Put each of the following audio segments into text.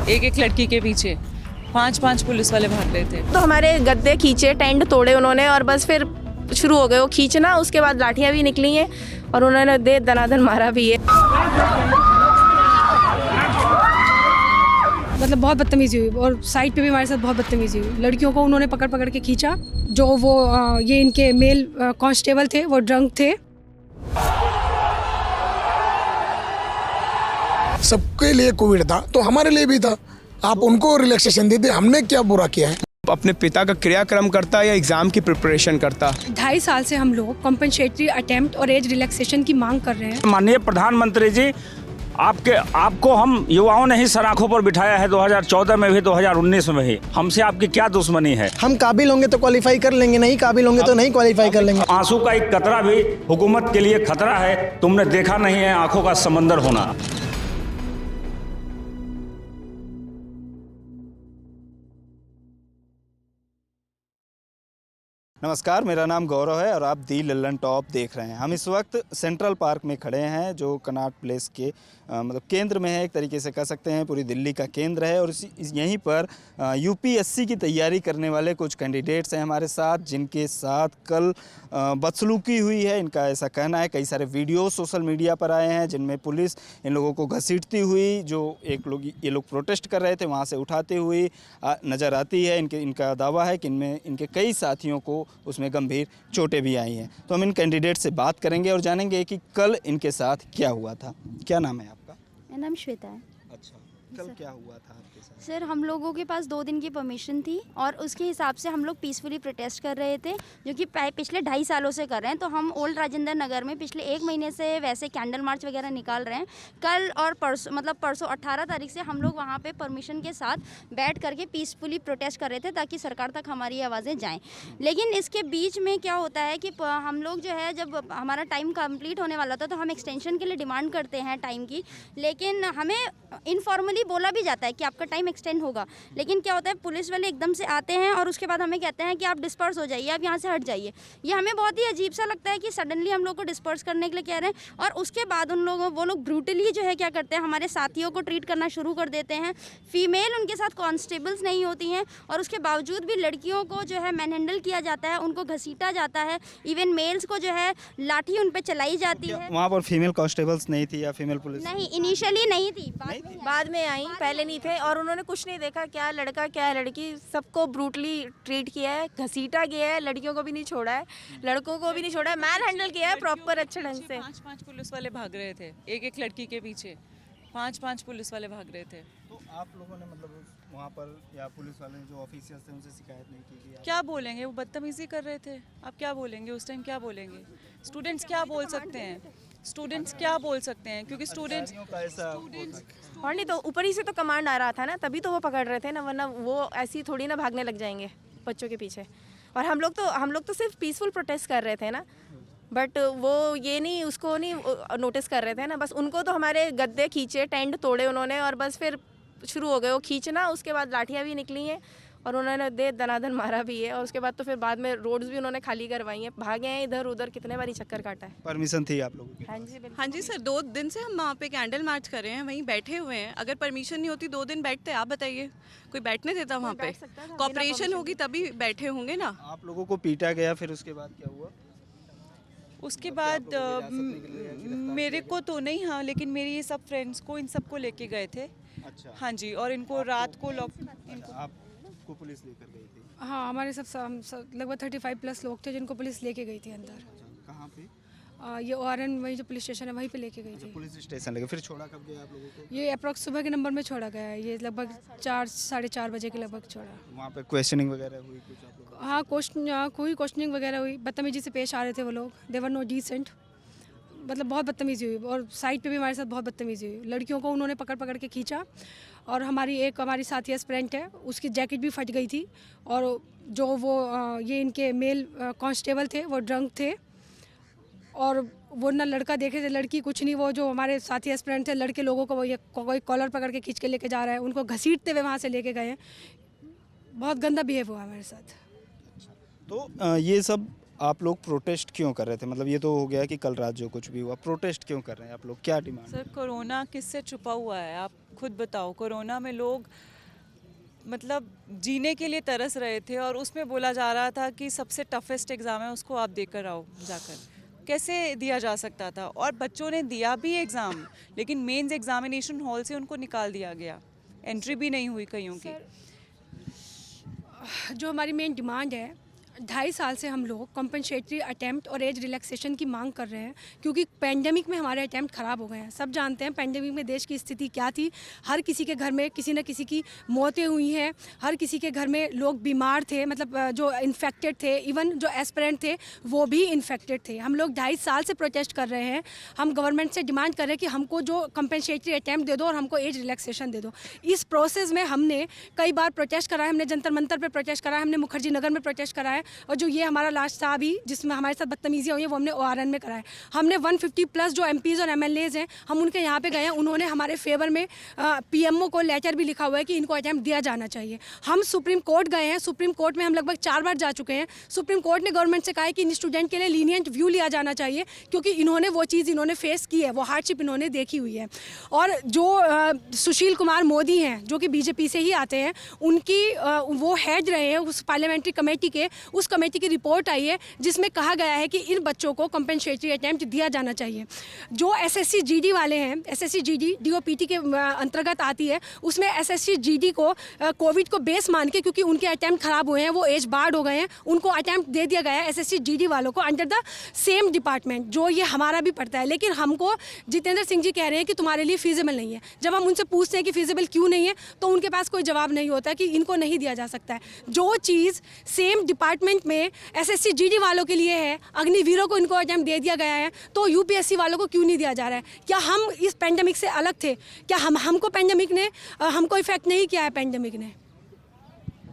एक एक लड़की के पीछे 5-5 पुलिस वाले भाग रहे थे। तो हमारे गद्दे खींचे, टेंट तोड़े उन्होंने और बस फिर शुरू हो गए वो खींचना। उसके बाद लाठियाँ भी निकली हैं और उन्होंने दे दनादन मारा भी है। मतलब बहुत बदतमीजी हुई और साइड पे भी हमारे साथ बहुत बदतमीजी हुई। लड़कियों को उन्होंने पकड़ पकड़ के खींचा। जो वो ये इनके मेल कांस्टेबल थे वो ड्रंक थे। सबके लिए कोविड था तो हमारे लिए भी था। आप उनको रिलैक्सेशन देते, हमने क्या बुरा किया है? अपने पिता का क्रियाक्रम करता या एग्जाम की प्रिपरेशन करता। 2.5 साल से हम लोग कॉम्पेंसेटरी अटेम्प्ट और एज रिलैक्सेशन की मांग कर रहे हैं। माननीय प्रधानमंत्री जी, आपको हम युवाओं ने ही सर आंखों पर बिठाया है 2014 में भी 2019 में भी। हमसे आपकी क्या दुश्मनी है? हम काबिल होंगे तो क्वालिफाई कर लेंगे, नहीं काबिल होंगे तो नहीं क्वालिफाई कर लेंगे। आंसू का एक कतरा भी हुकूमत के लिए खतरा है। तुमने देखा नहीं है आंखों का समंदर होना। नमस्कार, मेरा नाम गौरव है और आप दी लल्लन टॉप देख रहे हैं। हम इस वक्त सेंट्रल पार्क में खड़े हैं जो कनॉट प्लेस के मतलब केंद्र में है, एक तरीके से कह सकते हैं पूरी दिल्ली का केंद्र है। और यहीं पर यूपीएससी की तैयारी करने वाले कुछ कैंडिडेट्स हैं हमारे साथ, जिनके साथ कल बदसलूकी हुई है, इनका ऐसा कहना है। कई सारे वीडियो सोशल मीडिया पर आए हैं जिनमें पुलिस इन लोगों को घसीटती हुई, जो ये लोग प्रोटेस्ट कर रहे थे वहाँ से उठाते हुए नज़र आती है। इनका दावा है कि इनके कई साथियों को उसमें गंभीर चोटें भी आई हैं। तो हम इन कैंडिडेट से बात करेंगे और जानेंगे कि कल इनके साथ क्या हुआ था। क्या नाम है आपका? मेरा नाम श्वेता है। अच्छा, कल क्या हुआ था आपके साथ? सर, हम लोगों के पास 2 दिन की परमिशन थी और उसके हिसाब से हम लोग पीसफुली प्रोटेस्ट कर रहे थे, जो कि पिछले 2.5 सालों से कर रहे हैं। तो हम ओल्ड राजेंद्र नगर में पिछले 1 महीने से वैसे कैंडल मार्च वगैरह निकाल रहे हैं। कल और परसों 18 तारीख से हम लोग वहाँ पे परमिशन के साथ बैठ करके पीसफुली प्रोटेस्ट कर रहे थे ताकि सरकार तक हमारी आवाज़ें जाएँ। लेकिन इसके बीच में क्या होता है कि हम लोग जो है, जब हमारा टाइम कम्प्लीट होने वाला था तो हम एक्सटेंशन के लिए डिमांड करते हैं टाइम की, लेकिन हमें इनफॉर्मली बोला भी जाता है कि आपका टाइम एक्सटेंड होगा। लेकिन क्या होता है, पुलिस वाले एकदम से आते हैं और उसके बाद हमें कहते हैं कि आप डिस्पर्स हो जाइए, आप यहाँ से हट जाइए। ये हमें बहुत ही अजीब सा लगता है कि सडनली हम लोग को डिस्पर्स करने के लिए कह रहे हैं और उसके बाद वो लोग ब्रूटली जो है क्या करते हैं, हमारे साथियों को ट्रीट करना शुरू कर देते हैं। फीमेल उनके साथ कांस्टेबल्स नहीं होती हैं और उसके बावजूद भी लड़कियों को जो है मैनहैंडल किया जाता है, उनको घसीटा जाता है। इवन मेल्स को जो है लाठी उन पर चलाई जाती है। वहाँ पर फीमेल कांस्टेबल्स नहीं थी या फीमेल पुलिस? नहीं, इनिशियली नहीं थी, बाद में आई, पहले नहीं थे। और उन्होंने कुछ नहीं देखा, क्या लड़का क्या लड़की, सबको ब्रूटली ट्रीट किया है, घसीटा गया है। लड़कियों को भी नहीं छोड़ा है, लड़कों को भी नहीं छोड़ा है, मैन हैंडल किया है प्रॉपर अच्छे ढंग से। 5-5 पुलिस वाले भाग रहे थे, एक एक लड़की के पीछे 5-5 पुलिस वाले भाग रहे थे। तो आप लोगों ने मतलब वहाँ पर या पुलिस वाले जो ऑफिसर्स थे उनसे शिकायत नहीं की कि क्या बोलेंगे, वो बदतमीजी कर रहे थे। आप क्या बोलेंगे उस टाइम, क्या बोलेंगे? स्टूडेंट्स क्या बोल सकते हैं? स्टूडेंट्स क्या बोल सकते हैं? क्योंकि स्टूडेंट्स का ऐसा और नहीं तो ऊपर ही से तो कमांड आ रहा था ना, तभी तो वो पकड़ रहे थे ना, वरना वो ऐसी थोड़ी ना भागने लग जाएंगे बच्चों के पीछे। और हम लोग तो सिर्फ पीसफुल प्रोटेस्ट कर रहे थे ना, बट वो ये नहीं, उसको नहीं नोटिस कर रहे थे ना। बस उनको तो हमारे गद्दे खींचे, टेंट तोड़े उन्होंने और बस फिर शुरू हो गए वो खींचना। उसके बाद लाठियाँ भी निकली हैं और उन्होंने दे दनादन मारा भी है। और उसके बाद तो फिर बाद में रोड्स भी उन्होंने खाली करवाई हैं, भागे हैं इधर उधर, कितने बारी चक्कर काटा है। परमिशन थी आप लोगों की? हाँ जी, बिल्कुल। हाँ जी सर, 2 दिन से हम वहाँ पे कैंडल मार्च कर रहे हैं, वहीं बैठे हुए हैं। अगर परमिशन नहीं होती 2 दिन बैठते, आप बताइए कोई बैठने देता वहाँ पे? कॉपरेशन होगी तभी बैठे होंगे ना। आप लोगों को पीटा गया, फिर उसके बाद क्या हुआ? उसके बाद मेरे को तो नहीं, हाँ, लेकिन मेरी ये सब फ्रेंड्स को, इन सबको लेके गए थे। अच्छा। हाँ जी, और इनको रात को आपको पुलिस लेकर गई थी? हाँ, हमारे सब लगभग 35+ लोग थे जिनको पुलिस लेके गई थी अंदर। कहाँ पे? ये ORN वही जो पुलिस स्टेशन है वहीं पे लेके गई थी। पुलिस स्टेशन लगे, फिर छोड़ा कब गया आप लोगों को? ये अप्रॉक्स सुबह के नंबर में छोड़ा गया है। ये लगभग 4-4:30 बजे के लगभग छोड़ा। वहाँ पे क्वेश्चनिंग वगैरह हुई कुछ आप लोगों को? हाँ, कोई क्वेश्चनिंग वगैरह हुई। बदतमीजी से पेश आ रहे थे वो लोग, दे वर नॉट डिसेंट। मतलब बहुत बदतमीजी हुई और साइड पे भी हमारे साथ बहुत बदतमीजी हुई। लड़कियों को उन्होंने पकड़ पकड़ के खींचा और हमारी साथी एस्पिरेंट है, उसकी जैकेट भी फट गई थी। और जो वो ये इनके मेल कांस्टेबल थे वो ड्रंक थे और वो ना लड़का देखे थे, लड़की कुछ नहीं। वो जो हमारे साथी एस्पिरेंट थे, लड़के लोगों को वो ये कोई कॉलर पकड़ के खींच के लेके जा रहा है, उनको घसीटते हुए वहाँ से लेके गए हैं। बहुत गंदा बिहेव हुआ हमारे साथ। तो ये सब आप लोग प्रोटेस्ट क्यों कर रहे थे? मतलब ये तो हो गया कि कल रात जो कुछ भी हुआ, प्रोटेस्ट क्यों कर रहे हैं आप लोग, क्या डिमांड? सर, कोरोना किससे छुपा हुआ है? आप खुद बताओ, कोरोना में लोग मतलब जीने के लिए तरस रहे थे और उसमें बोला जा रहा था कि सबसे टफेस्ट एग्ज़ाम है, उसको आप देकर आओ जाकर। कैसे दिया जा सकता था? और बच्चों ने दिया भी एग्ज़ाम, लेकिन मेंस एग्जामिनेशन हॉल से उनको निकाल दिया गया, एंट्री भी नहीं हुई कईयों की। जो हमारी मेन डिमांड है, 2.5 साल से हम लोग कॉम्पनसेटरी अटैम्प्ट और एज रिलैक्सेशन की मांग कर रहे हैं, क्योंकि पैंडेमिक में हमारे अटैम्प्ट ख़राब हो गए हैं। सब जानते हैं पैंडेमिक में देश की स्थिति क्या थी। हर किसी के घर में किसी न किसी की मौतें हुई हैं, हर किसी के घर में लोग बीमार थे, मतलब जो इन्फेक्टेड थे, इवन जो एस्पिरेंट थे वो भी इन्फेक्टेड थे। हम लोग 2.5 साल से प्रोटेस्ट कर रहे हैं। हम गवर्नमेंट से डिमांड कर रहे हैं कि हमको जो कॉम्पनसेटरी अटैम्प्ट दे दो और हमको एज रिलैक्सेशन दे दो। इस प्रोसेस में हमने कई बार प्रोटेस्ट करा है, हमने जंतर मंतर पर प्रोटेस्ट करा है, हमने मुखर्जी नगर में प्रोटेस्ट करा है, और जो ये हमारा लास्ट था अभी जिसमें हमारे साथ बदतमीजियाँ हुई है वो हमने ORN में कराया है। हमने 150 प्लस जो MPs और MLAs हैं हम उनके यहाँ पे गए हैं। उन्होंने हमारे फेवर में PMO को लेटर भी लिखा हुआ है कि इनको अटैम्प्ट दिया जाना चाहिए। हम सुप्रीम कोर्ट गए हैं, सुप्रीम कोर्ट में हम लगभग 4 बार जा चुके हैं। सुप्रीम कोर्ट ने गवर्नमेंट से कहा है कि इन स्टूडेंट के लिए लीनियंट व्यू लिया जाना चाहिए, क्योंकि इन्होंने वो चीज़ इन्होंने फेस की है, वो हार्डशिप इन्होंने देखी हुई है। और जो सुशील कुमार मोदी हैं जो कि BJP से ही आते हैं, उनकी वो हेड रहे हैं उस पार्लियामेंट्री कमेटी के, उस कमेटी की रिपोर्ट आई है जिसमें कहा गया है कि इन बच्चों को कॉम्पनसेटरी अटैम्प्ट दिया जाना चाहिए। जो SSC GD वाले हैं, SSC GD DOPT के अंतर्गत आती है, उसमें SSC GD को कोविड को बेस मान के, क्योंकि उनके अटैम्प्ट ख़राब हुए हैं, वो एज बार्ड हो गए हैं, उनको अटैम्प्ट दे दिया गया है SSC GD वालों को अंडर द सेम डिपार्टमेंट, जो ये हमारा भी पड़ता है। लेकिन हमको जितेंद्र सिंह जी कह रहे हैं कि तुम्हारे लिए फीजिबल नहीं है। जब हम उनसे पूछते हैं कि फीजिबल क्यों नहीं है, तो उनके पास कोई जवाब नहीं होता कि इनको नहीं दिया जा सकता है। जो चीज़ सेम डिपार्टमेंट में SSC GD वालों के लिए है, अग्निवीरों को इनको अटैम्प्ट दे दिया गया है, तो UPSC वालों को क्यों नहीं दिया जा रहा है? क्या हम इस पेंडेमिक से अलग थे? क्या हमको पेंडेमिक ने हमको इफेक्ट नहीं किया है पेंडेमिक ने?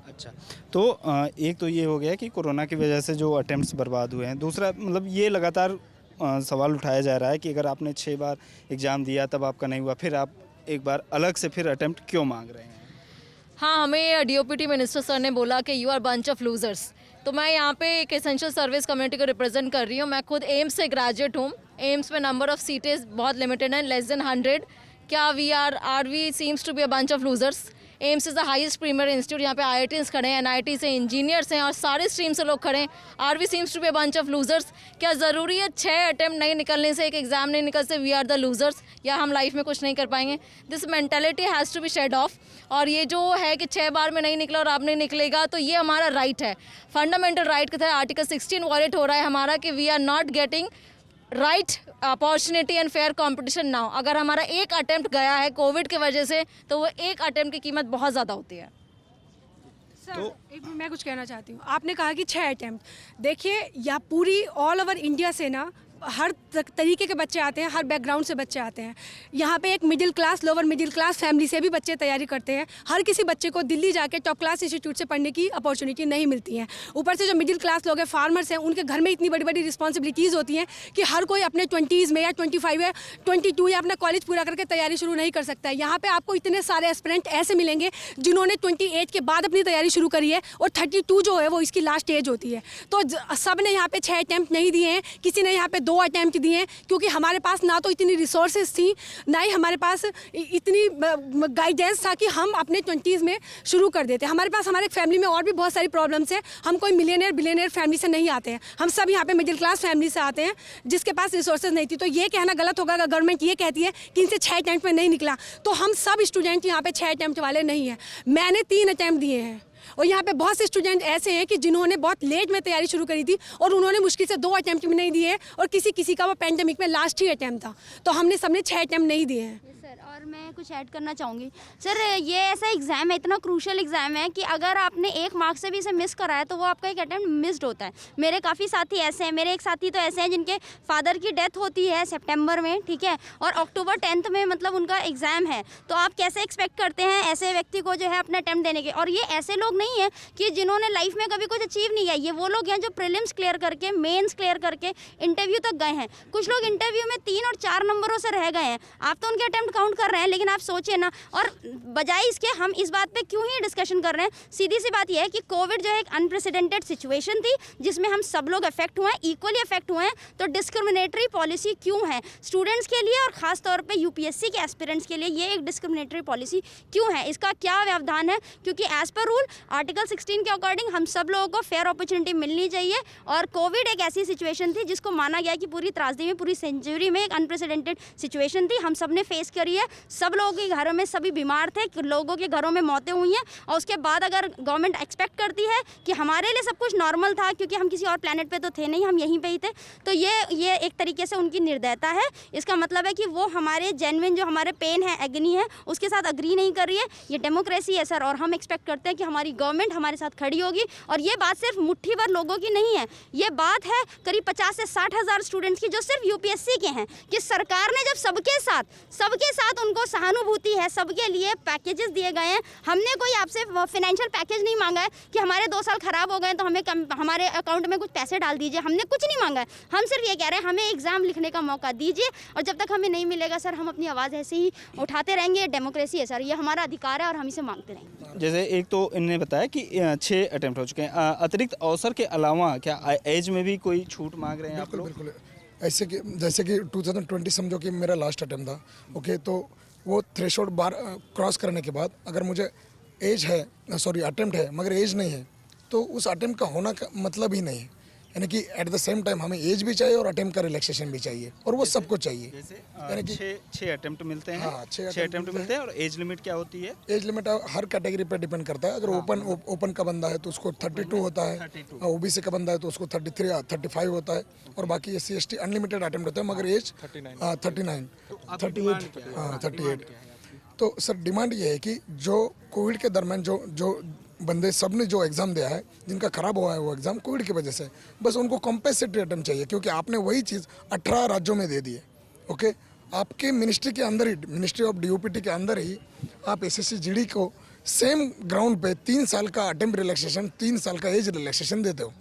अच्छा, तो एक तो ये हो गया कि कोरोना की वजह से जो अटेम्प्ट्स बर्बाद हुए हैं। दूसरा मतलब ये लगातार सवाल उठाया जा रहा है कि अगर आपने 6 बार एग्ज़ाम दिया तब आपका नहीं हुआ, फिर आप एक बार अलग से फिर अटेम्प्ट क्यों मांग रहे हैं? हाँ, हमें DOPT मिनिस्टर सर ने बोला कि you are bunch of losers. तो मैं यहाँ पे एक एसेंशियल सर्विस कम्युनिटी को रिप्रेजेंट कर रही हूँ। मैं खुद एम्स से ग्रेजुएट हूँ। एम्स में नंबर ऑफ सीटें बहुत लिमिटेड हैं, लेस देन 100। क्या we seems to be a bunch of losers? AIIMS is the highest premier institute. यहाँ पे IITs खड़े हैं, NIT से इंजीनियर्स हैं और सारे स्ट्रीम से लोग खड़े हैं। We seems to be a bunch of losers? क्या ज़रूरी है 6 अटैम्प्ट नहीं निकलने से, एक एग्जाम नहीं निकल से वी आर द लूजर्स, या हम लाइफ में कुछ नहीं कर पाएंगे? This mentality has to be shed off. और ये जो है कि 6 बार में नहीं निकला और अब नहीं निकलेगा, तो ये हमारा राइट है, फंडामेंटल राइट के तहत आर्टिकल 16 वॉयलेट हो रहा है हमारा, कि we are not getting right opportunity and fair competition now. अगर हमारा एक अटेम्प्ट गया है कोविड की वजह से, तो वो एक अटेम्प्ट की कीमत बहुत ज़्यादा होती है। सर एक मैं कुछ कहना चाहती हूँ। आपने कहा कि 6 अटेम्प्ट, देखिए या पूरी ऑल ओवर इंडिया से ना हर तरीके के बच्चे आते हैं, हर बैकग्राउंड से बच्चे आते हैं। यहाँ पे एक middle class, lower middle class family से भी बच्चे तैयारी करते हैं। हर किसी बच्चे को दिल्ली जाके टॉप क्लास इंस्टीट्यूट से पढ़ने की अपॉर्चुनिटी नहीं मिलती है। ऊपर से जो मिडिल क्लास लोग हैं, फार्मर्स हैं, उनके घर में इतनी बड़ी बड़ी रिस्पॉन्सिबिलिटीज़ होती हैं कि हर कोई अपने 20s में या 25 या 22 या अपना कॉलेज पूरा करके तैयारी शुरू नहीं कर सकता है। यहाँ पर आपको इतने सारे एस्पिरेंट ऐसे मिलेंगे जिन्होंने 28 के बाद अपनी तैयारी शुरू करी है, और 32 जो है वो इसकी लास्ट एज होती है। तो सब ने यहाँ पे 6 अटैम्प्ट नहीं दिए हैं, किसी ने यहाँ पे 2 अटैम्प्ट दिए हैं, क्योंकि हमारे पास ना तो इतनी रिसोर्सेज थी, ना ही हमारे पास इतनी गाइडेंस था कि हम अपने 20s में शुरू कर देते। हमारे पास हमारे फैमिली में और भी बहुत सारी प्रॉब्लम्स हैं। हम कोई मिलियनियर बिलियनियर फैमिली से नहीं आते हैं, हम सब यहाँ पे मिडिल क्लास फैमिली से आते हैं जिसके पास रिसोर्सेज नहीं थी। तो ये कहना गलत होगा अगर गवर्नमेंट ये कहती है कि इनसे 6 अटैम्प्ट में नहीं निकला, तो हम सब स्टूडेंट यहाँ पे 6 अटैम्प्ट वाले नहीं हैं। मैंने 3 अटैम्प्ट दिए हैं, और यहाँ पे बहुत से स्टूडेंट ऐसे हैं कि जिन्होंने बहुत लेट में तैयारी शुरू करी थी और उन्होंने मुश्किल से 2 अटैम्प्ट भी नहीं दिए, और किसी का वो पेंडेमिक में लास्ट ही अटैम्प्ट था। तो हमने सबने 6 अटैम्प्ट नहीं दिए हैं। सर, और मैं कुछ ऐड करना चाहूँगी। सर, ये ऐसा एग्ज़ाम है, इतना क्रूशल एग्ज़ाम है कि अगर आपने 1 मार्क्स से भी इसे मिस करा है तो वो आपका एक अटैम्प्ट मिस्ड होता है। मेरे काफ़ी साथी ऐसे हैं, मेरे एक साथी तो ऐसे हैं जिनके फादर की डेथ होती है सितंबर में, ठीक है, और अक्टूबर 10th में मतलब उनका एग्ज़ाम है। तो आप कैसे एक्सपेक्ट करते हैं ऐसे व्यक्ति को जो है अपना अटैम्प्ट देने के? और ये ऐसे लोग नहीं हैं कि जिन्होंने लाइफ में कभी कुछ अचीव नहीं किया, ये वो लोग हैं जो प्रीलिम्स क्लियर करके, मेंस क्लियर करके इंटरव्यू तक गए हैं। कुछ लोग इंटरव्यू में 3 और 4 नंबरों से रह गए हैं। आप तो उनके अटैम्प्ट काउंट कर रहे हैं, लेकिन आप सोचिए ना, और बजाय इसके हम इस बात पे क्यों ही डिस्कशन कर रहे हैं। सीधी सी बात यह है कि कोविड जो है एक अनप्रेसिडेंटेड सिचुएशन थी जिसमें हम सब लोग अफेक्ट हुए हैं, इक्वली अफेक्ट हुए हैं, तो डिस्क्रिमिनेटरी पॉलिसी क्यों है स्टूडेंट्स के लिए और ख़ास तौर पे यूपीएससी के एस्पिरेंट्स के लिए ये एक डिस्क्रिमिनेटरी पॉलिसी क्यों है, इसका क्या व्यवधान है? क्योंकि एज़ पर रूल आर्टिकल 16 के अकॉर्डिंग हम सब लोगों को फेयर अपॉर्चुनिटी मिलनी चाहिए, और कोविड एक ऐसी सिचुएशन थी जिसको माना गया कि पूरी त्रासदी में, पूरी सेंचुरी में एक अनप्रेसिडेंटेड सिचुएशन थी, हम सब ने फेस करी है। सब लोगों के घरों में सभी बीमार थे, लोगों के घरों में मौतें हुई हैं, और उसके बाद अगर गवर्नमेंट एक्सपेक्ट करती है कि हमारे लिए सब कुछ नॉर्मल था क्योंकि हम किसी और प्लेनेट पे तो थे नहीं, हम यहीं पे ही थे, तो ये एक तरीके से उनकी निर्दयता है। इसका मतलब है कि वो हमारे जेन्युइन जो हमारे पेन है, एग्नी है, उसके साथ अग्री नहीं कर रही है। ये डेमोक्रेसी है सर, और हम एक्सपेक्ट करते हैं कि हमारी गवर्नमेंट हमारे साथ खड़ी होगी। और ये बात सिर्फ मुट्ठी भर लोगों की नहीं है, ये बात है करीब 50 से 60 हज़ार स्टूडेंट्स की जो सिर्फ यूपीएससी के हैं, कि सरकार ने जब सबके साथ उनको सहानुभूति है, सबके लिए पैकेजेस दिए गए हैं। हमने कोई आपसे फाइनेंशियल पैकेज नहीं मांगा है कि हमारे 2 साल ख़राब हो गए तो हमें हमारे अकाउंट में कुछ पैसे डाल दीजिए, हमने कुछ नहीं मांगा है। हम सिर्फ ये कह रहे हैं हमें एग्ज़ाम लिखने का मौका दीजिए, और जब तक हमें नहीं मिलेगा सर हम अपनी आवाज़ ऐसे ही उठाते रहेंगे। डेमोक्रेसी है सर, ये हमारा अधिकार है और हम इसे मांगते रहेंगे। जैसे एक तो इन्होंने बताया कि 6 अटेम्प्ट हो चुके हैं, अतिरिक्त अवसर के अलावा क्या एज में भी कोई छूट मांग रहे हैं आप लोग? बिल्कुल ऐसे कि जैसे कि 2020 समझो कि मेरा लास्ट अटेम्प्ट था, ओके, तो वो थ्रेशोल्ड बार क्रॉस करने के बाद अगर मुझे एज है, सॉरी अटेम्प्ट है मगर एज नहीं है, तो उस अटेम्प्ट का होना का मतलब ही नहीं है। यानी कि एट द सेम टाइम हमें एज भी चाहिए और अटेम्प्ट का रिलैक्सेशन भी चाहिए, और वो सबको चाहिए। यानी कि 6 अटेम्प्ट मिलते हैं। हाँ, 6 अटेम्प्ट मिलते हैं। और एज लिमिट क्या होती है? एज लिमिट हर कैटेगरी पे डिपेंड करता है। अगर ओपन का बंदा है तो उसको 32 होता है, ओबीसी का बंदा है तो उसको 33 35 होता है, और बाकी SC ST अनलिमिटेड अटेम्प्ट होता है, मगर एज 38। तो सर डिमांड ये है कि जो कोविड के दरमियान जो बंदे सब ने जो एग्ज़ाम दिया है, जिनका ख़राब हुआ है वो एग्ज़ाम कोविड की वजह से, बस उनको कॉम्पेंसेटरी अटेम्प्ट चाहिए, क्योंकि आपने वही चीज़ 18 राज्यों में दे दी है। ओके, आपके मिनिस्ट्री के अंदर ही, मिनिस्ट्री ऑफ DOPT के अंदर ही आप SSC GD को सेम ग्राउंड पे 3 साल का अटेम्प्ट रिलैक्सेशन, 3 साल का एज रिलैक्सेशन देते हो।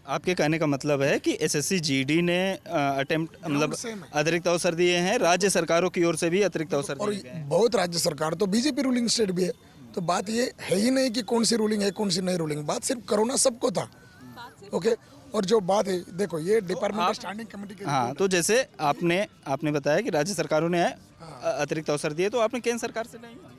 आपके कहने का मतलब है कि SSC GD ने अटेम्प्ट मतलब अतिरिक्त अवसर दिए हैं, राज्य सरकारों की ओर से भी अतिरिक्त अवसर दिए गए हैं। बहुत राज्य सरकार तो बीजेपी रूलिंग स्टेट भी है, तो बात ये है ही नहीं कि कौन सी रूलिंग है कौन सी नहीं रूलिंग, बात सिर्फ कोरोना सबको था। ओके, और जो बात है देखो ये डिपार्टमेंट स्टैंडिंग कमेटी के, हाँ, तो जैसे आपने बताया कि राज्य सरकारों ने अतिरिक्त अवसर दिए, तो आपने केंद्र सरकार से नहीं मांगा?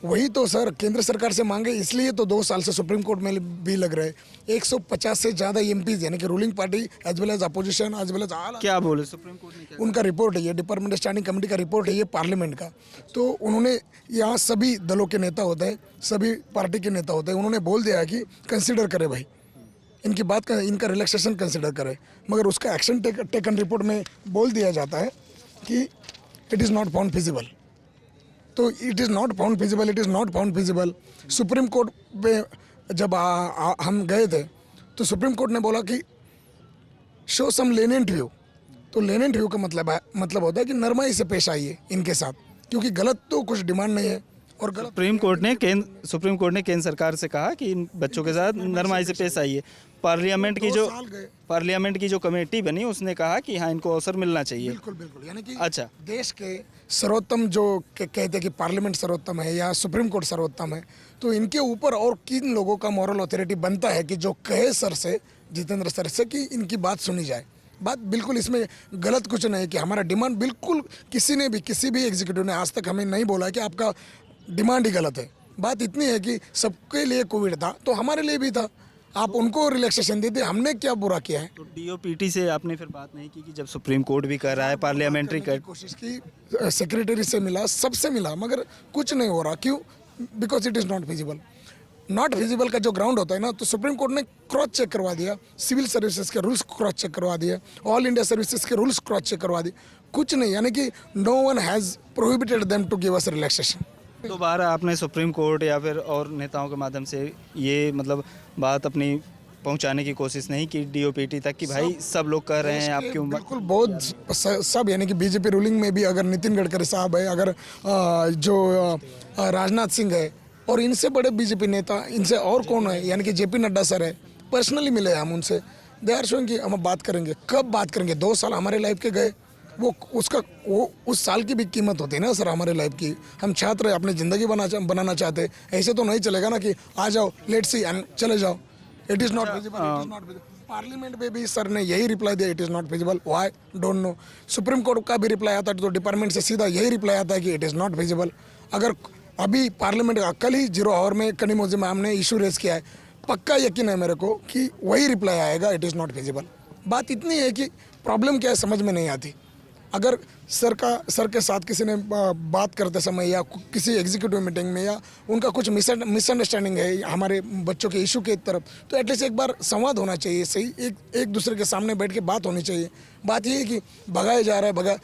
वही तो सर, केंद्र सरकार से मांगे, इसलिए तो 2 साल से सुप्रीम कोर्ट में भी लग रहे। 150 से ज़्यादा MPs यानी कि ruling party as well as opposition as well as all, क्या बोले सुप्रीम कोर्ट ने? उनका रिपोर्ट है ये, डिपार्टमेंट स्टैंडिंग कमेटी का रिपोर्ट है ये पार्लियामेंट का। तो उन्होंने, यहाँ सभी दलों के नेता होते हैं, सभी पार्टी के नेता होते हैं, उन्होंने बोल दिया है कि कंसिडर करे भाई, इनकी बात का, इनका रिलैक्सेशन कंसिडर करे, मगर उसका एक्शन टेकन रिपोर्ट में बोल दिया जाता है कि it is not found feasible. तो it is not found feasible, it is not found feasible. Supreme court पे जब हम गए थे तो सुप्रीम कोर्ट ने बोला कि शो सम लेनेंट व्यू। तो लेनेंट व्यू का मतलब होता है कि नरमाई से पेश आइए इनके साथ, क्योंकि गलत तो कुछ डिमांड नहीं है। और गलत सुप्रीम कोर्ट ने केंद्र सरकार से कहा कि इन बच्चों के साथ नरमाई से पेश आइए। पार्लियामेंट की जो कमेटी बनी उसने कहा कि हाँ, इनको अवसर मिलना चाहिए। बिल्कुल, यानी कि अच्छा, देश के सर्वोत्तम जो कहते हैं कि पार्लियामेंट सर्वोत्तम है या सुप्रीम कोर्ट सर्वोत्तम है, तो इनके ऊपर और किन लोगों का मॉरल अथॉरिटी बनता है कि जो कहे सर से, जितेंद्र सर से, कि इनकी बात सुनी जाए। बात बिल्कुल इसमें गलत कुछ नहीं है कि हमारा डिमांड बिल्कुल किसी भी एग्जीक्यूटिव ने आज तक हमें नहीं बोला कि आपका डिमांड ही गलत है। बात इतनी है कि सबके लिए कोविड था तो हमारे लिए भी था, आप उनको रिलैक्सेशन देते, हमने क्या बुरा किया है? तो DOPT से आपने फिर बात नहीं की कि जब सुप्रीम कोर्ट भी कर रहा है, पार्लियामेंट्री कर कोशिश की, सेक्रेटरी से मिला, सबसे मिला, मगर कुछ नहीं हो रहा। क्यों? Because it is not feasible. Not feasible का जो ग्राउंड होता है ना, तो सुप्रीम कोर्ट ने क्रॉस चेक करवा दिया, सिविल सर्विसेज के रूल्स क्रॉस चेक करवा दिए, ऑल इंडिया सर्विसेज के रूल्स क्रॉस चेक करवा दिए, कुछ नहीं, यानी कि no one has prohibited them to give us relaxation. दोबारा आपने सुप्रीम कोर्ट या फिर और नेताओं के माध्यम से ये मतलब बात अपनी पहुंचाने की कोशिश नहीं की DOPT तक कि भाई सब लोग कह रहे हैं, आप क्यों? बिल्कुल, बहुत सब, यानी कि बीजेपी रूलिंग में भी अगर नितिन गडकरी साहब है, अगर जो राजनाथ सिंह है, और इनसे बड़े बीजेपी नेता, इनसे और कौन है, यानी कि JP नड्डा सर है, पर्सनली मिले हम उनसे, दे आर शोइंग कि हम बात करेंगे। कब बात करेंगे? 2 साल हमारे लाइफ के गए, वो उस साल की भी कीमत होती है ना सर हमारे लाइफ की। हम छात्र अपनी ज़िंदगी बनाना चाहते हैं, ऐसे तो नहीं चलेगा ना कि आ जाओ लेट्स सी एंड चले जाओ। It is not visible. Parliament में भी सर ने यही रिप्लाई दिया, it is not visible, why don't know. Supreme court का भी रिप्लाई आता है तो डिपार्टमेंट से सीधा यही रिप्लाई आता है कि इट इज़ नॉट विजिबल। अगर अभी पार्लियामेंट का कल ही 0 आवर में कनीमोजी मैम ने इशू रेस किया है, पक्का यकीन है मेरे को कि वही रिप्लाई आएगा, इट इज़ नॉट विजिबल। बात इतनी है कि प्रॉब्लम क्या है समझ में नहीं आती। अगर सर के साथ किसी ने बात करते समय या किसी एग्जीक्यूटिव मीटिंग में या उनका कुछ मिसअंडरस्टैंडिंग है हमारे बच्चों के इशू के तरफ, तो एटलीस्ट एक बार संवाद होना चाहिए, सही एक दूसरे के सामने बैठ के बात होनी चाहिए। बात ये है कि भगाया जा रहा है,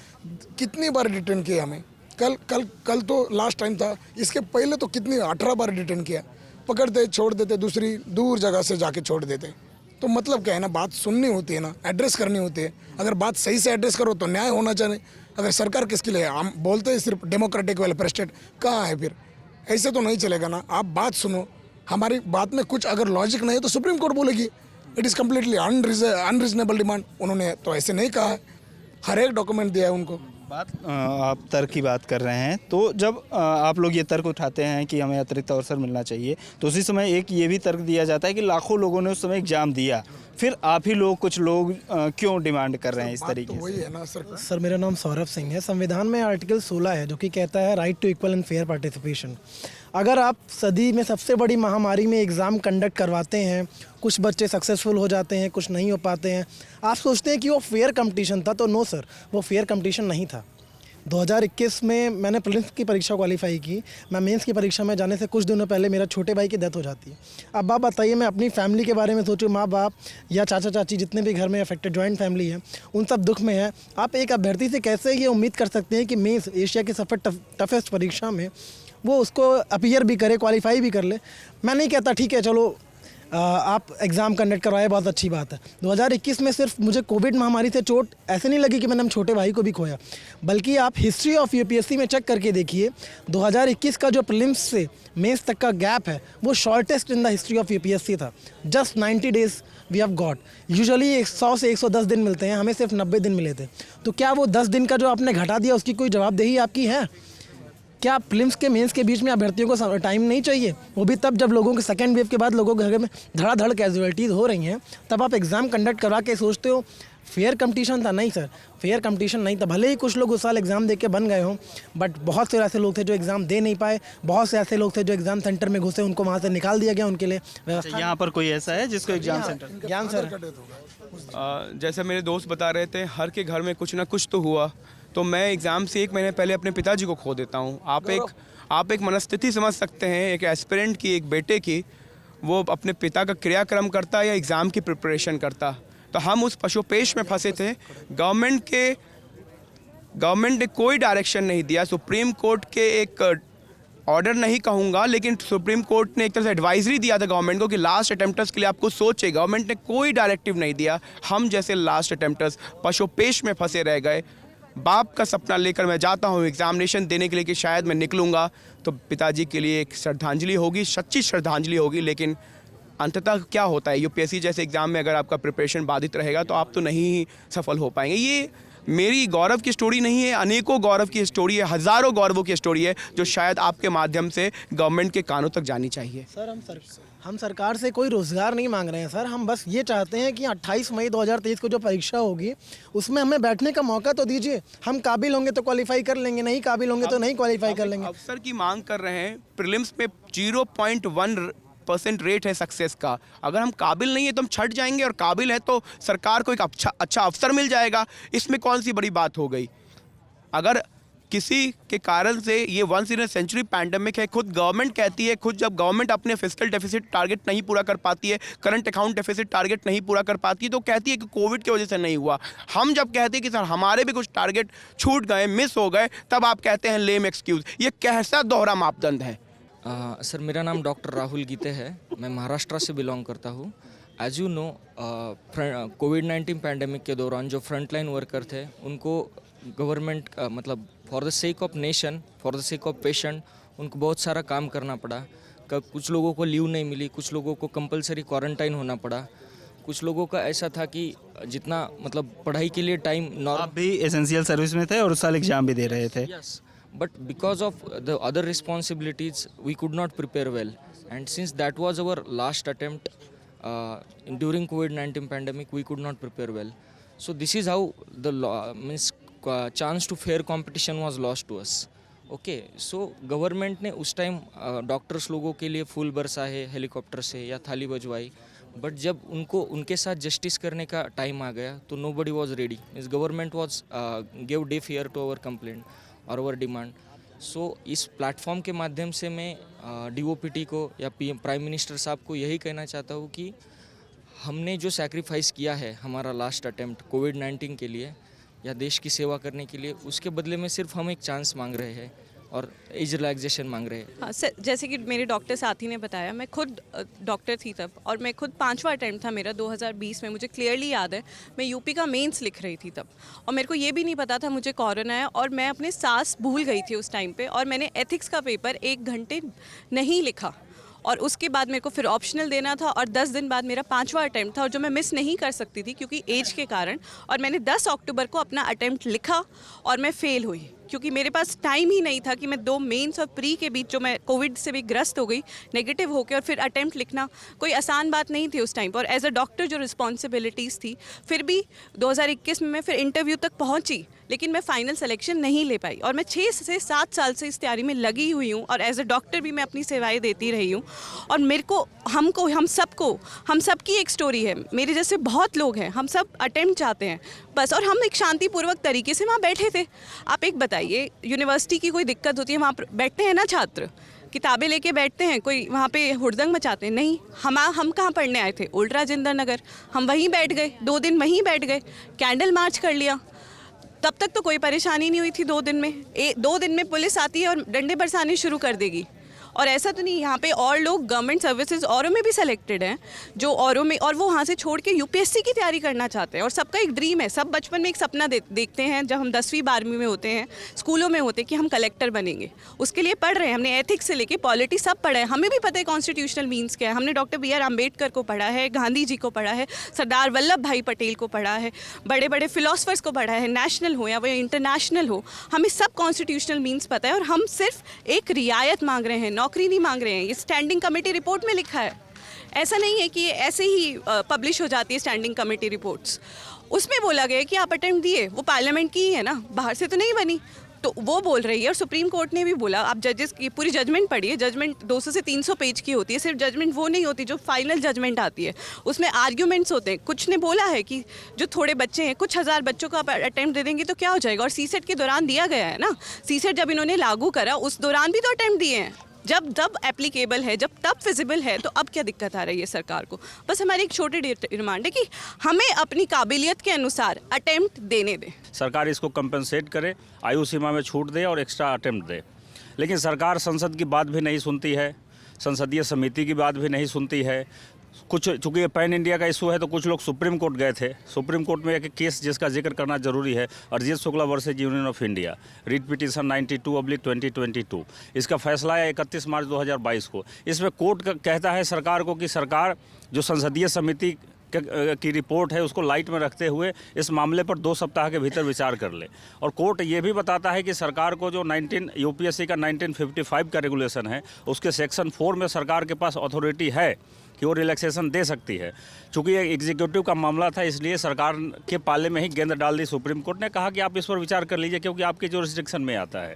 कितनी बार डिटेन किया हमें। कल तो लास्ट टाइम था, इसके पहले तो कितनी 18 बार डिटेन किया। पकड़ते छोड़ देते, दूसरी दूर जगह से जाके छोड़ देते। तो मतलब क्या है ना, बात सुननी होती है ना, एड्रेस करनी होती है। अगर बात सही से एड्रेस करो तो न्याय होना चाहिए। अगर सरकार किसके लिए, हम बोलते हैं सिर्फ डेमोक्रेटिक वेलफेयर स्टेट, कहाँ है फिर? ऐसे तो नहीं चलेगा ना। आप बात सुनो, हमारी बात में कुछ अगर लॉजिक नहीं है तो सुप्रीम कोर्ट बोलेगी it is completely unreasonable demand. उन्होंने तो ऐसे नहीं कहा है, हर एक डॉक्यूमेंट दिया है उनको। आप तर्क की बात कर रहे हैं, तो जब आप लोग ये तर्क उठाते हैं कि हमें अतिरिक्त अवसर मिलना चाहिए, तो उसी समय एक ये भी तर्क दिया जाता है कि लाखों लोगों ने उस समय एग्जाम दिया, फिर आप ही लोग कुछ लोग क्यों डिमांड कर रहे हैं इस तरीके वही है ना सर, मेरा नाम सौरभ सिंह है। संविधान में आर्टिकल 16 है जो कि कहता है right to equal and fair participation. अगर आप सदी में सबसे बड़ी महामारी में एग्ज़ाम कंडक्ट करवाते हैं, कुछ बच्चे सक्सेसफुल हो जाते हैं, कुछ नहीं हो पाते हैं, आप सोचते हैं कि वो फेयर कंपटीशन था, तो नो सर, वो फेयर कंपटीशन नहीं था। 2021 में मैंने प्रीलिम्स की परीक्षा क्वालिफाई की। मैं मेंस की परीक्षा में जाने से कुछ दिनों पहले मेरा छोटे भाई की डेथ हो जाती है। अब आप बताइए, मैं अपनी फैमिली के बारे में सोचूं, माँ बाप या चाचा चाची जितने भी घर में अफेक्टेड जॉइंट फैमिली है, उन सब दुख में है। आप एक अभ्यर्थी से कैसे ये उम्मीद कर सकते हैं कि मेंस एशिया की सबसे टफेस्ट परीक्षा में वो उसको अपीयर भी करे, क्वालिफाई भी कर ले? मैं नहीं कहता ठीक है चलो आप एग्ज़ाम कंडक्ट करवाए, बहुत अच्छी बात है। 2021 में सिर्फ मुझे कोविड महामारी से चोट ऐसे नहीं लगी कि मैंने हम छोटे भाई को भी खोया, बल्कि आप हिस्ट्री ऑफ यूपीएससी में चेक करके देखिए, 2021 का जो प्रीलिम्स से मेंस तक का गैप है वो shortest in the history of UPSC था। Just 90 days we have got. Usually 100 से 110 दिन मिलते हैं, हमें सिर्फ 90 दिन मिले थे। तो क्या वो 10 दिन का जो आपने घटा दिया उसकी कोई जवाबदेही आपकी है? क्या प्रीलिम्स के मेंस के बीच में अभ्यर्थियों को टाइम नहीं चाहिए? वो भी तब जब लोगों के सेकेंड वेव के बाद लोगों के घर में धड़ाधड़ कैजुअलिटीज़ हो रही हैं, तब आप एग्ज़ाम कंडक्ट करवा के सोचते हो फेयर कंपटीशन था। नहीं सर, फेयर कंपटीशन नहीं था। भले ही कुछ लोग उस साल एग्ज़ाम दे के बन गए हों, बट बहुत से ऐसे लोग थे जो एग्ज़ाम दे नहीं पाए। बहुत से ऐसे लोग थे जो एग्ज़ाम सेंटर में घुसे, उनको वहाँ से निकाल दिया गया उनके लिए व्यवस्था। यहाँ पर कोई ऐसा है जिसको एग्जाम सेंटर ज्ञान सर, जैसे मेरे दोस्त बता रहे थे, हर के घर में कुछ ना कुछ तो हुआ। तो मैं एग्ज़ाम से 1 महीने पहले अपने पिताजी को खो देता हूँ। आप एक मनस्थिति समझ सकते हैं एक एस्पिरेंट की, एक बेटे की, वो अपने पिता का क्रियाक्रम करता या एग्ज़ाम की प्रिपरेशन करता। तो हम उस पशुपेश में फंसे थे। गवर्नमेंट ने कोई डायरेक्शन नहीं दिया। सुप्रीम कोर्ट के एक ऑर्डर नहीं कहूँगा, लेकिन सुप्रीम कोर्ट ने एक तरह से एडवाइजरी दिया था गवर्नमेंट को कि लास्ट अटेम्प्टर्स के लिए आपको सोचे। गवर्नमेंट ने कोई डायरेक्टिव नहीं दिया। हम जैसे लास्ट अटेम्प्टर्स पशुपेश में फंसे रह गए। बाप का सपना लेकर मैं जाता हूँ एग्जामिनेशन देने के लिए कि शायद मैं निकलूँगा तो पिताजी के लिए एक श्रद्धांजलि होगी, सच्ची श्रद्धांजलि होगी। लेकिन अंततः क्या होता है, यूपीएससी जैसे एग्ज़ाम में अगर आपका प्रिपरेशन बाधित रहेगा तो आप तो नहीं ही सफल हो पाएंगे। ये मेरी गौरव की स्टोरी नहीं है, अनेकों गौरव की स्टोरी है, हज़ारों गौरवों की स्टोरी है जो शायद आपके माध्यम से गवर्नमेंट के कानों तक जानी चाहिए। सर, हम सरकार से कोई रोज़गार नहीं मांग रहे हैं सर। हम बस ये चाहते हैं कि 28 मई 2023 को जो परीक्षा होगी उसमें हमें बैठने का मौका तो दीजिए। हम काबिल होंगे तो क्वालिफाई कर लेंगे, नहीं काबिल होंगे तो नहीं क्वालिफाई कर लेंगे। अफसर की मांग कर रहे हैं। प्रीलिम्स में 0.1% रेट है सक्सेस का। अगर हम काबिल नहीं है तो हम छट जाएंगे, और काबिल है तो सरकार को एक अच्छा अफसर मिल जाएगा। इसमें कौन सी बड़ी बात हो गई? अगर किसी के कारण से ये 1 इन अ सेंचुरी पैंडेमिक है, खुद गवर्नमेंट कहती है, खुद जब गवर्नमेंट अपने फिस्कल डेफिसिट टारगेट नहीं पूरा कर पाती है, करंट अकाउंट डेफिसिट टारगेट नहीं पूरा कर पाती है, तो कहती है कि कोविड की वजह से नहीं हुआ। हम जब कहते हैं कि सर हमारे भी कुछ टारगेट छूट गए, मिस हो गए, तब आप कहते हैं लेम एक्सक्यूज़। ये कैसा दोहरा मापदंड है? सर, मेरा नाम डॉक्टर राहुल गीते है। मैं महाराष्ट्र से बिलोंग करता हूँ। एज यू नो, कोविड-19 पैंडेमिक के दौरान जो फ्रंटलाइन वर्कर थे उनको गवर्नमेंट मतलब for the sake of nation, for the sake of patient, उनको बहुत सारा काम करना पड़ा। कुछ लोगों को लीव नहीं मिली, कुछ लोगों को कंपलसरी क्वारंटाइन होना पड़ा। कुछ लोगों का ऐसा था कि जितना मतलब पढ़ाई के लिए टाइम आप भी एसेंशियल सर्विस में थे और उस साल एग्जाम भी दे रहे थे। Yes, but because of the other responsibilities, we could not prepare well. And since that was our last attempt during COVID-19 pandemic, we could not prepare well. So this is how the chance to fair competition was lost to us. Okay so government ने उस time doctors लोगों के लिए फूल बरसाए helicopter से या थाली बजवाई, but जब उनके साथ जस्टिस करने का टाइम आ गया तो nobody was ready. Means government was give deaf ear to our complaint और अवर डिमांड। सो इस प्लेटफॉर्म के माध्यम से मैं DOPT को या प्राइम मिनिस्टर साहब को यही कहना चाहता हूँ कि हमने जो सैक्रिफाइस किया है हमारा लास्ट अटेम्प्ट कोविड-19 के लिए या देश की सेवा करने के लिए, उसके बदले में सिर्फ हम एक चांस मांग रहे हैं और एज रिलैक्सेशन मांग रहे हैं। हाँ सर, जैसे कि मेरे डॉक्टर साथी ने बताया, मैं खुद डॉक्टर थी तब, और मैं खुद 5वां अटैम्प्ट था मेरा 2020 में, मुझे क्लियरली याद है। मैं यूपी का मेंस लिख रही थी तब, और मेरे को ये भी नहीं पता था मुझे कोरोना है, और मैं अपने सांस भूल गई थी उस टाइम पे, और मैंने एथिक्स का पेपर 1 घंटे नहीं लिखा, और उसके बाद मेरे को फिर ऑप्शनल देना था, और 10 दिन बाद मेरा 5वां अटैम्प्ट था, और जो मैं मिस नहीं कर सकती थी क्योंकि एज के कारण। और मैंने 10 अक्टूबर को अपना अटैम्प्ट लिखा और मैं फेल हुई, क्योंकि मेरे पास टाइम ही नहीं था कि मैं 2 मेंस और प्री के बीच, जो मैं कोविड से भी ग्रस्त हो गई नेगेटिव होकर, और फिर अटैम्प्ट लिखना कोई आसान बात नहीं थी उस टाइम पर। और एज अ डॉक्टर जो रिस्पॉन्सिबिलिटीज़ थी, फिर भी 2021 में मैं फिर इंटरव्यू तक पहुंची, लेकिन मैं फाइनल सिलेक्शन नहीं ले पाई। और मैं 6 से 7 साल से इस तैयारी में लगी हुई हूँ, और एज अ डॉक्टर भी मैं अपनी सेवाएं देती रही हूँ। और मेरे को हम सबकी एक स्टोरी है, मेरे जैसे बहुत लोग हैं, हम सब अटेम्प्ट चाहते हैं बस, और हम एक शांतिपूर्वक तरीके से वहाँ बैठे थे। आप एक बताइए, यूनिवर्सिटी की कोई दिक्कत होती है, वहाँ बैठते हैं ना छात्र, किताबें लेके बैठते हैं, कोई वहाँ पे हुड़दंग मचाते हैं? नहीं। हम कहाँ पढ़ने आए थे? ओल्ड राजेंद्र नगर। हम वहीं बैठ गए, 2 दिन वहीं बैठ गए, कैंडल मार्च कर लिया। तब तक तो कोई परेशानी नहीं हुई थी। 2 दिन में 2 दिन में पुलिस आती है और डंडे बरसाने शुरू कर देगी। और ऐसा तो नहीं, यहाँ पे और लोग गवर्नमेंट सर्विसेज औरों में भी सेलेक्टेड हैं, जो औरों में, और वो वहाँ से छोड़ के UPSC की तैयारी करना चाहते हैं। और सबका एक ड्रीम है, सब बचपन में एक सपना देखते हैं, जब हम 10वीं 12वीं में होते हैं, स्कूलों में होते हैं, कि हम कलेक्टर बनेंगे। उसके लिए पढ़ रहे हैं, हमने एथिक्स से लेके पॉलिटी सब पढ़ा है, हमें भी पता है कॉन्स्टिट्यूशनल मीन्स क्या है। हमने डॉक्टर BR अम्बेडकर को पढ़ा है, गांधी जी को पढ़ा है, सरदार वल्लभ भाई पटेल को पढ़ा है, बड़े बड़े फिलोसफर्स को पढ़ा है, नेशनल हो या वो इंटरनेशनल हो, हमें सब कॉन्स्टिट्यूशनल मीन्स पता है। और हम सिर्फ एक रियायत मांग रहे हैं, नौकरी नहीं मांग रहे हैं। ये स्टैंडिंग कमेटी रिपोर्ट में लिखा है, ऐसा नहीं है कि ऐसे ही पब्लिश हो जाती है स्टैंडिंग कमेटी रिपोर्ट्स। उसमें बोला गया है कि आप अटेम्प्ट दिए, वो पार्लियामेंट की ही है ना, बाहर से तो नहीं बनी। तो वो बोल रही है, और सुप्रीम कोर्ट ने भी बोला, आप जजेस की पूरी जजमेंट पढ़िए, जजमेंट 200 से 300 पेज की होती है। सिर्फ जजमेंट वो नहीं होती जो फाइनल जजमेंट आती है, उसमें आर्ग्यूमेंट्स होते हैं। कुछ ने बोला है कि जो थोड़े बच्चे हैं, कुछ हज़ार बच्चों को आप अटेम्प्ट दे देंगे तो क्या हो जाएगा। और CSET के दौरान दिया गया है ना, CSET जब इन्होंने लागू करा उस दौरान भी तो अटेम्प्ट दिए हैं, जब एप्लीकेबल है, जब तब फिजिबल है, तो अब क्या दिक्कत आ रही है सरकार को। बस हमारी एक छोटी डिमांड है कि हमें अपनी काबिलियत के अनुसार अटेम्प्ट देने दें। सरकार इसको कंपनसेट करे, आयु सीमा में छूट दे और एक्स्ट्रा अटेम्प्ट दे। लेकिन सरकार संसद की बात भी नहीं सुनती है, संसदीय समिति की बात भी नहीं सुनती है। कुछ चूँकि ये पैन इंडिया का इशू है तो कुछ लोग सुप्रीम कोर्ट गए थे। सुप्रीम कोर्ट में एक केस जिसका जिक्र करना जरूरी है, Arijit Shukla versus union of India, writ petition 92/2022। इसका फैसला है 31 मार्च 2022 को। इसमें कोर्ट कहता है सरकार को कि सरकार जो संसदीय समिति की रिपोर्ट है उसको लाइट में रखते हुए इस मामले पर 2 सप्ताह के भीतर विचार कर ले। और कोर्ट ये भी बताता है कि सरकार को जो UPSC का 1955 का रेगुलेशन है, उसके सेक्शन 4 में सरकार के पास अथॉरिटी है कि वो रिलैक्सेशन दे सकती है। चूँकि ये एग्जीक्यूटिव का मामला था, इसलिए सरकार के पाले में ही गेंद डाल दी। सुप्रीम कोर्ट ने कहा कि आप इस पर विचार कर लीजिए क्योंकि आपके जुरिस्डिक्शन में आता है।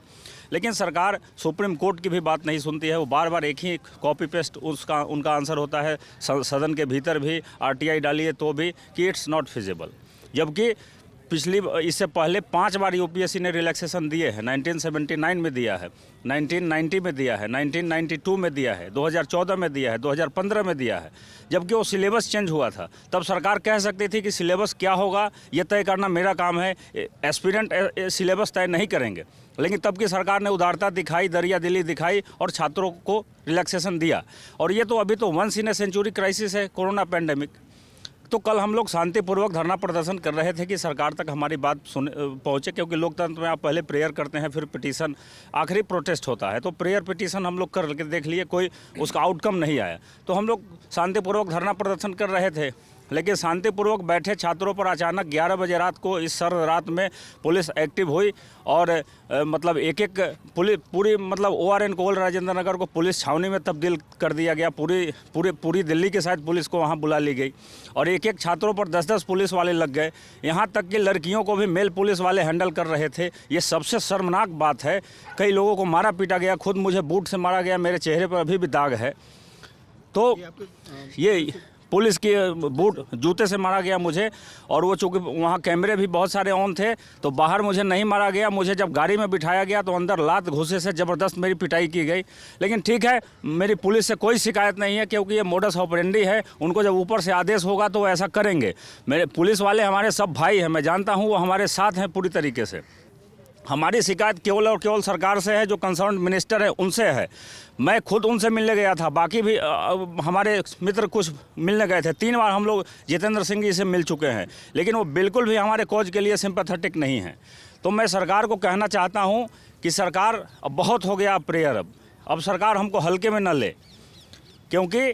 लेकिन सरकार सुप्रीम कोर्ट की भी बात नहीं सुनती है, वो बार बार एक ही कॉपी पेस्ट उनका आंसर होता है। सदन के भीतर भी RTI डालिए तो भी कि इट्स नॉट फिजिबल। जबकि इससे पहले 5 बार UPSC ने रिलैक्सेशन दिए हैं। 1979 में दिया है, 1990 में दिया है, 1992 में दिया है, 2014 में दिया है, 2015 में दिया है। जबकि वो सिलेबस चेंज हुआ था, तब सरकार कह सकती थी कि सिलेबस क्या होगा ये तय करना मेरा काम है, एस्पिरेंट सिलेबस तय नहीं करेंगे। लेकिन तब की सरकार ने उदारता दिखाई, दरिया दिली दिखाई और छात्रों को रिलैक्सेशन दिया। और ये तो अभी तो once in a century crisis है, कोरोना पैंडेमिक। तो कल हम लोग शांतिपूर्वक धरना प्रदर्शन कर रहे थे कि सरकार तक हमारी बात पहुँचे, क्योंकि लोकतंत्र में आप पहले प्रेयर करते हैं, फिर पिटीशन, आखिरी प्रोटेस्ट होता है। तो प्रेयर पिटीशन हम लोग कर के देख लिए, कोई उसका आउटकम नहीं आया, तो हम लोग शांतिपूर्वक धरना प्रदर्शन कर रहे थे। लेकिन शांतिपूर्वक बैठे छात्रों पर अचानक 11 बजे रात को इस सर्द रात में पुलिस एक्टिव हुई और मतलब एक पूरी मतलब ORN कोल राजेंद्र नगर को पुलिस छावनी में तब्दील कर दिया गया। पूरी दिल्ली के साथ पुलिस को वहाँ बुला ली गई और एक छात्रों पर 10-10 पुलिस वाले लग गए। यहाँ तक कि लड़कियों को भी मेल पुलिस वाले हैंडल कर रहे थे। ये सबसे शर्मनाक बात है। कई लोगों को मारा पीटा गया, खुद मुझे बूट से मारा गया, मेरे चेहरे पर अभी भी दाग है। तो ये पुलिस के बूट जूते से मारा गया मुझे, और वो चूँकि वहाँ कैमरे भी बहुत सारे ऑन थे तो बाहर मुझे नहीं मारा गया। मुझे जब गाड़ी में बिठाया गया तो अंदर लात घुसे से ज़बरदस्त मेरी पिटाई की गई। लेकिन ठीक है, मेरी पुलिस से कोई शिकायत नहीं है, क्योंकि ये मोडस ऑपरेंडी है। उनको जब ऊपर से आदेश होगा तो वो ऐसा करेंगे। मेरे पुलिस वाले हमारे सब भाई हैं, मैं जानता हूँ, वो हमारे साथ हैं पूरी तरीके से। हमारी शिकायत केवल और केवल सरकार से है, जो कंसर्न मिनिस्टर है उनसे है। मैं खुद उनसे मिलने गया था, बाकी भी हमारे मित्र कुछ मिलने गए थे। 3 बार हम लोग जितेंद्र सिंह जी से मिल चुके हैं, लेकिन वो बिल्कुल भी हमारे कॉज के लिए सिंपैथेटिक नहीं है। तो मैं सरकार को कहना चाहता हूँ कि सरकार अब बहुत हो गया प्रेयर, अब सरकार हमको हल्के में न ले, क्योंकि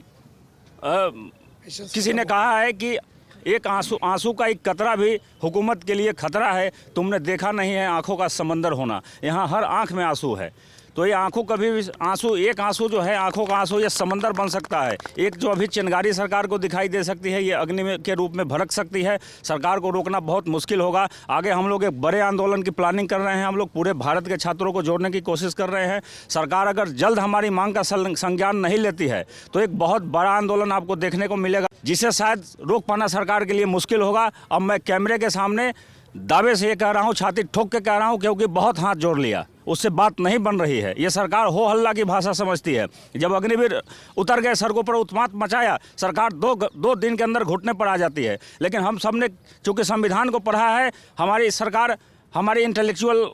किसी ने कहा है कि एक आंसू का एक कतरा भी हुकूमत के लिए खतरा है। तुमने देखा नहीं है आंखों का समंदर होना, यहाँ हर आंख में आंसू है। तो ये आंखों कभी भी आंसू, एक आंसू जो है आंखों का आंसू, ये समंदर बन सकता है। एक जो अभी चिंगारी सरकार को दिखाई दे सकती है, ये अग्नि के रूप में भड़क सकती है। सरकार को रोकना बहुत मुश्किल होगा। आगे हम लोग एक बड़े आंदोलन की प्लानिंग कर रहे हैं। हम लोग पूरे भारत के छात्रों को जोड़ने की कोशिश कर रहे हैं। सरकार अगर जल्द हमारी मांग का संज्ञान नहीं लेती है तो एक बहुत बड़ा आंदोलन आपको देखने को मिलेगा, जिसे शायद रोक पाना सरकार के लिए मुश्किल होगा। अब मैं कैमरे के सामने दावे से ये कह रहा हूँ, छाती ठोक के कह रहा हूँ, क्योंकि बहुत हाथ जोड़ लिया, उससे बात नहीं बन रही है। ये सरकार हो हल्ला की भाषा समझती है। जब अग्निवीर उतर गए सड़कों पर, उत्पात मचाया, सरकार दो दिन के अंदर घुटने पर आ जाती है। लेकिन हम सब ने चूँकि संविधान को पढ़ा है, हमारी सरकार हमारी इंटेलेक्चुअल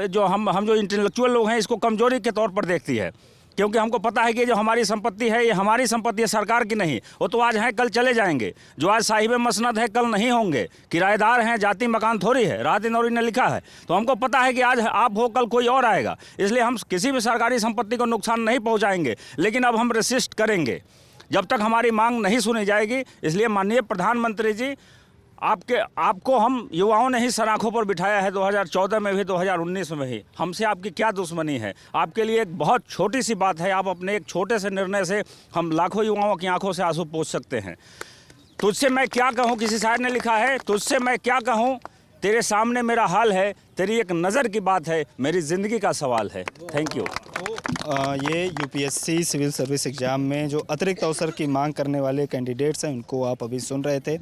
जो हम जो इंटेलेक्चुअल लोग हैं, इसको कमजोरी के तौर पर देखती है, क्योंकि हमको पता है कि जो हमारी संपत्ति है, ये हमारी संपत्ति है, सरकार की नहीं। वो तो आज हैं, कल चले जाएंगे। जो आज साहिब मसनद है, कल नहीं होंगे। किराएदार हैं, जाति मकान थोड़ी है, राहत नौरी ने लिखा है। तो हमको पता है कि आज आप हो, कल कोई और आएगा। इसलिए हम किसी भी सरकारी संपत्ति को नुकसान नहीं पहुँचाएंगे। लेकिन अब हम रेसिस्ट करेंगे जब तक हमारी मांग नहीं सुनी जाएगी। इसलिए माननीय प्रधानमंत्री जी, आपको हम युवाओं ने ही सर आँखों पर बिठाया है, 2014 में भी, 2019 में भी। हमसे आपकी क्या दुश्मनी है? आपके लिए एक बहुत छोटी सी बात है, आप अपने एक छोटे से निर्णय से हम लाखों युवाओं की आंखों से आंसू पोंछ सकते हैं। तुझसे मैं क्या कहूँ, किसी शायर ने लिखा है, तुझसे मैं क्या कहूँ, तेरे सामने मेरा हाल है, तेरी एक नज़र की बात है, मेरी ज़िंदगी का सवाल है। Thank you. ये UPSC सिविल सर्विस एग्ज़ाम में जो अतिरिक्त अवसर की मांग करने वाले कैंडिडेट्स हैं, उनको आप अभी सुन रहे थे।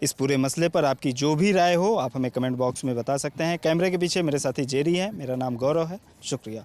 इस पूरे मसले पर आपकी जो भी राय हो, आप हमें कमेंट बॉक्स में बता सकते हैं। कैमरे के पीछे मेरे साथी जेरी हैं, मेरा नाम गौरव है। शुक्रिया।